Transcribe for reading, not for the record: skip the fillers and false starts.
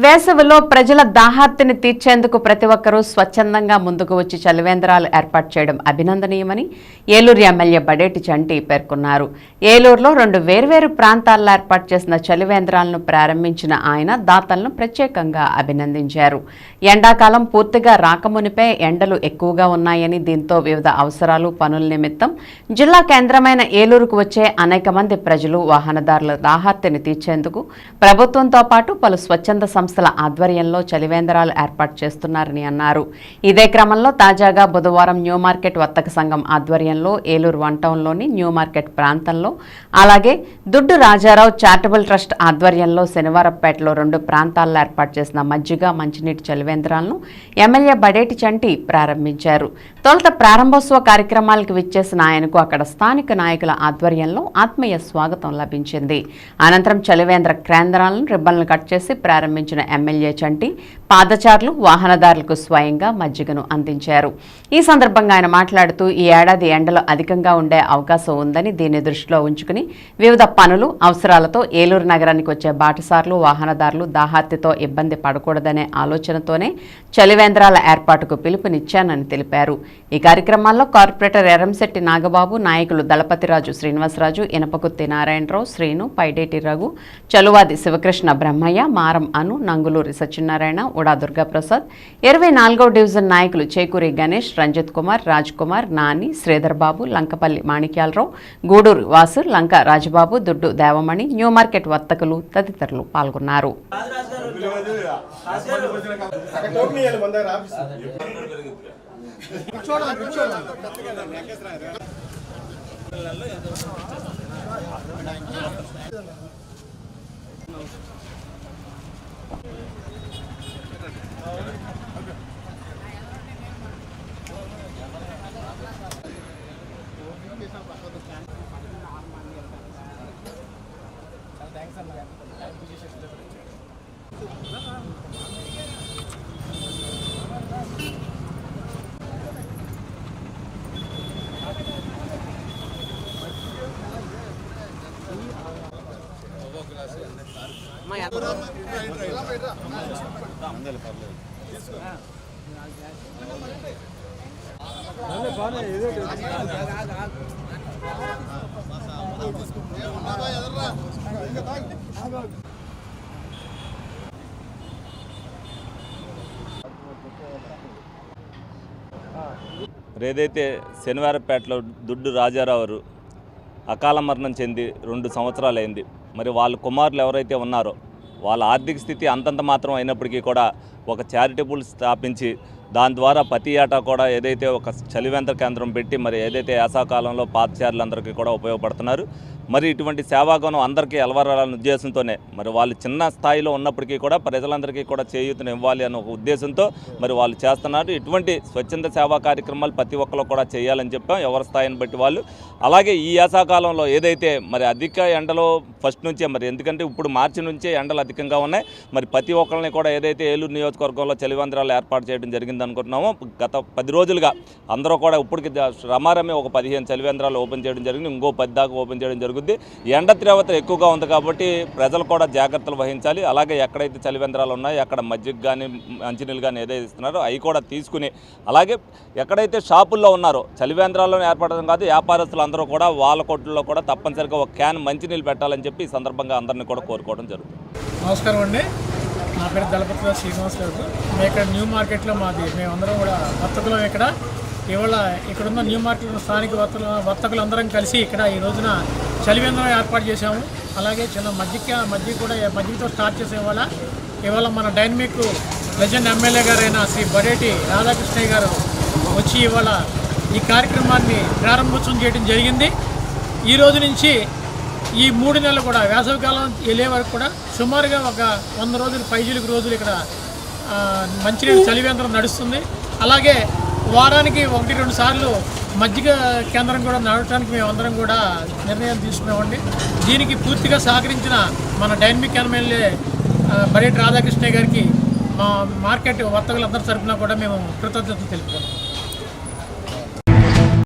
వేసవిలో ప్రజల దాహార్తిని తీర్చేందుకు ప్రతి ఒక్కరూ స్వచ్ఛందంగా ముందుకు వచ్చి చలివేంద్రాలు ఏర్పాటు చేయడం అభినందనీయమని ఏలూరు ఎమ్మెల్యే బడేటి చంటి పేర్కొన్నారు. ఏలూరులో 2 వేర్వేరు ప్రాంతాల్లో ఏర్పాటు చేసిన చలివేంద్రాలను ప్రారంభించిన ఆయన దాతలను ప్రత్యేకంగా అభినందించారు. ఎండాకాలం పూర్తిగా రాకమునిపే ఎండలు ఎక్కువగా ఉన్నాయని, దీంతో వివిధ అవసరాలు పనుల నిమిత్తం జిల్లా కేంద్రమైన ఏలూరుకు వచ్చే అనేక మంది ప్రజలు, వాహనదారుల దాహార్తిని తీర్చేందుకు ప్రభుత్వంతో పాటు పలు స్వచ్ఛంద సంస్థల ఆధ్వర్యంలో చలివేంద్రాలు ఏర్పాటు చేస్తున్నారని అన్నారు. ఇదే క్రమంలో తాజాగా బుధవారం న్యూ మార్కెట్ వర్తక సంఘం ఆధ్వర్యంలో ఏలూరు వన్ టౌన్లోని న్యూ మార్కెట్ ప్రాంతంలో, అలాగే దుడ్డు రాజారావు చారిటబుల్ ట్రస్ట్ ఆధ్వర్యంలో శనివారంపేటలో 2 ప్రాంతాల్లో ఏర్పాటు చేసిన మజ్జిగ, మంచినీటి చలివేంద్రాలను ఎమ్మెల్యే బడేటి చంటి ప్రారంభించారు. తొలుత ప్రారంభోత్సవ కార్యక్రమాలకు విచ్చేసిన ఆయనకు అక్కడ స్థానిక నాయకుల ఆధ్వర్యంలో ఆత్మీయ స్వాగతం లభించింది. అనంతరం చలివేంద్ర కేంద్రాలను రిబ్బన్లు కట్ చేసి ప్రారంభించిన ఎమ్మెల్యే చంటి పాదచారులు, వాహనదారులకు స్వయంగా మజ్జిగను అందించారు. ఈ సందర్భంగా ఆయన మాట్లాడుతూ, ఈ ఏడాది ఎండలు అధికంగా ఉండే అవకాశం ఉందని, దీన్ని దృష్టిలో ఉంచుకుని వివిధ పనులు, అవసరాలతో ఏలూరు నగరానికి వచ్చే బాటసార్లు, వాహనదారులు దాహార్తితో ఇబ్బంది పడకూడదనే ఆలోచనతోనే చలివేంద్రాల ఏర్పాటుకు పిలుపునిచ్చానని తెలిపారు. ఈ కార్యక్రమాల్లో కార్పొరేటర్ ఎర్రంశెట్టి నాగబాబు, నాయకులు దళపతిరాజు శ్రీనివాసరాజు, ఇనపకుత్తి నారాయణరావు, శ్రీను, పైడేటి రఘు, చలువాది శివకృష్ణ బ్రహ్మయ్య, మారం అను, నంగులూరి సత్యనారాయణ, ఉడా దుర్గాప్రసాద్, 24వ డివిజన్ నాయకులు చేకూరి గణేష్, రంజిత్ కుమార్, రాజ్ కుమార్, నాని, శ్రీధర్ బాబు, లంకపల్లి మాణిక్యాలరావు, గూడూరు వాసు, లంక రాజబాబు, దుడ్డు దేవమణి, న్యూ మార్కెట్ వర్తకులు తదితరులు పాల్గొన్నారు. ఏదైతే శనివారంపేటలో దుడ్డు రాజారావు అకాల మరణం చెంది 2 సంవత్సరాలైంది. మరి వాళ్ళ కుమారులు ఎవరైతే ఉన్నారో వాళ్ళ ఆర్థిక స్థితి అంతంత మాత్రం అయినప్పటికీ కూడా ఒక చారిటబుల్ స్థాపించి దాని ద్వారా ప్రతి ఏటా కూడా ఏదైతే ఒక చలివేంద్ర కేంద్రం పెట్టి మరి ఏదైతే వేసవకాలంలో పాదచారులందరికీ కూడా ఉపయోగపడుతున్నారు. మరి ఇటువంటి సేవాగుణం అందరికీ అలవరాలనే ఉద్దేశంతోనే మరి వాళ్ళు చిన్న స్థాయిలో ఉన్నప్పటికీ కూడా ప్రజలందరికీ కూడా చేయూతను ఇవ్వాలి అనే ఒక ఉద్దేశంతో మరి వాళ్ళు చేస్తున్నారు. ఇటువంటి స్వచ్ఛంద సేవా కార్యక్రమాలు ప్రతి ఒక్కరు కూడా చేయాలని చెప్పాం, ఎవరి స్థాయిని బట్టి వాళ్ళు. అలాగే ఈ వేసవకాలంలో ఏదైతే మరి అధిక ఎండలో ఫస్ట్ నుంచే మరి ఎందుకంటే ఇప్పుడు మార్చి నుంచే ఎండలు అధికంగా ఉన్నాయి. మరి ప్రతి ఒక్కరిని కూడా ఏదైతే ఏలూరు నియోజకవర్గంలో చలివేంద్రాలు ఏర్పాటు చేయడం జరిగింది అనుకుంటున్నామో, గత 10 రోజులుగా అందరూ కూడా ఇప్పటికి రమారమే ఒక 15 చలివేంద్రాలు ఓపెన్ చేయడం జరిగింది, ఇంకో 10 దాకా ఓపెన్ చేయడం జరుగుతుంది. ఎండ తీవ్రత ఎక్కువగా ఉంది కాబట్టి ప్రజలు కూడా జాగ్రత్తలు వహించాలి. అలాగే ఎక్కడైతే చలివేంద్రాలు ఉన్నాయో అక్కడ మజ్జిగ కానీ మంచినీళ్ళు కానీ ఏదైతే ఇస్తున్నారో అవి కూడా తీసుకుని, అలాగే ఎక్కడైతే షాపుల్లో ఉన్నారో చలివేంద్రాల్లో ఏర్పడడం కాదు, వ్యాపారస్తులు అందరూ కూడా వాళ్ళ కొట్టుల్లో కూడా తప్పనిసరిగా ఒక క్యాన్ మంచినీళ్ళు పెట్టాలని చెప్పి ఈ సందర్భంగా అందరినీ కూడా కోరుకోవడం జరుగుతుంది. నమస్కారం అండి, నా పేరు దళపతిరాజు శ్రీనివాసరావు. మేము ఇక్కడ న్యూ మార్కెట్లో మేమందరం కూడా వర్తకులం. ఇవాళ ఇక్కడున్న న్యూ మార్కెట్ స్థానిక వర్తకులందరం కలిసి ఇక్కడ ఈ రోజున చలివేంద్రం ఏర్పాటు చేశాము. అలాగే చిన్న మజ్జిగతో స్టార్ట్ చేసే ఇవాళ మన డైనమిక్ లెజెండ్ ఎమ్మెల్యే గారైన శ్రీ బడేటి రాధాకృష్ణయ్య గారు వచ్చి ఇవాళ ఈ కార్యక్రమాన్ని ప్రారంభోత్సవం చేయడం జరిగింది. ఈ రోజు నుంచి ఈ 3 నెలలు కూడా వేసవికాలం వెళ్ళే వరకు కూడా సుమారుగా ఒక 100 రోజులు, పైజీలకు రోజులు ఇక్కడ మంచినీళ్ళు చలివేంద్రం నడుస్తుంది. అలాగే వారానికి 1-2 సార్లు మజ్జిగ కేంద్రం కూడా నడవడానికి మేమందరం కూడా నిర్ణయం తీసుకున్నామండి. దీనికి పూర్తిగా సహకరించిన మన డైనమిక్ ఎమ్మెల్యే బడేటి రాధాకృష్ణయ్య గారికి మా మార్కెట్ వర్తకులందరి తరఫున కూడా మేము కృతజ్ఞతలు తెలుపుతాం.